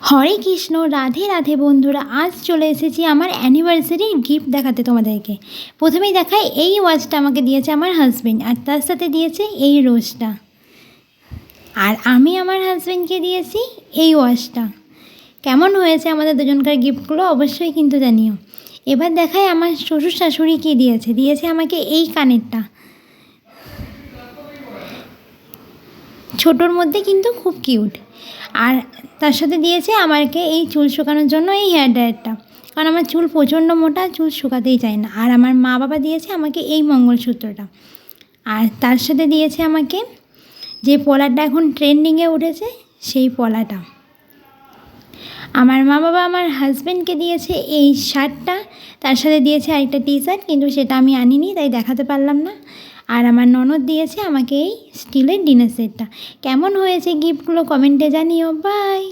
হরে কৃষ্ণ, রাধে রাধে বন্ধুরা। আজ চলে এসেছি আমার অ্যানিভার্সারির গিফট দেখাতে তোমাদেরকে। প্রথমেই দেখায় এই ওয়াচটা আমাকে দিয়েছে আমার হাজব্যান্ড, আর তার সাথে দিয়েছে এই রোজটা। আর আমি আমার হাজব্যান্ডকে দিয়েছি এই ওয়াচটা। কেমন হয়েছে আমাদের দুজনকার গিফটগুলো অবশ্যই কিন্তু জানিও। এবার দেখায় আমার শ্বশুর শাশুড়ি কী দিয়েছে আমাকে এই কানেরটা। ছোটোর মধ্যে কিন্তু খুব কিউট। আর তার সাথে দিয়েছে আমাকে এই চুল শুকানোর জন্য এই হেয়ার ড্রায়ারটা, কারণ আমার চুল প্রচণ্ড মোটা, চুল শুকাতেই চায় না। আর আমার মা বাবা দিয়েছে আমাকে এই মঙ্গলসূত্রটা। আর তার সাথে দিয়েছে আমাকে যে পলাটা এখন ট্রেন্ডিংয়ে উঠেছে সেই পলাটা। আমার মা বাবা আমার হাজব্যান্ডকে দিয়েছে এই শার্টটা, তার সাথে দিয়েছে আরেকটা টি শার্ট, কিন্তু সেটা আমি আনিনি তাই দেখাতে পারলাম না। আর আমার ননদ দিয়েছে আমাকে এই স্টিলের ডিনার সেটটা। কেমন হয়েছে গিফটগুলো কমেন্টে জানিও। বাই।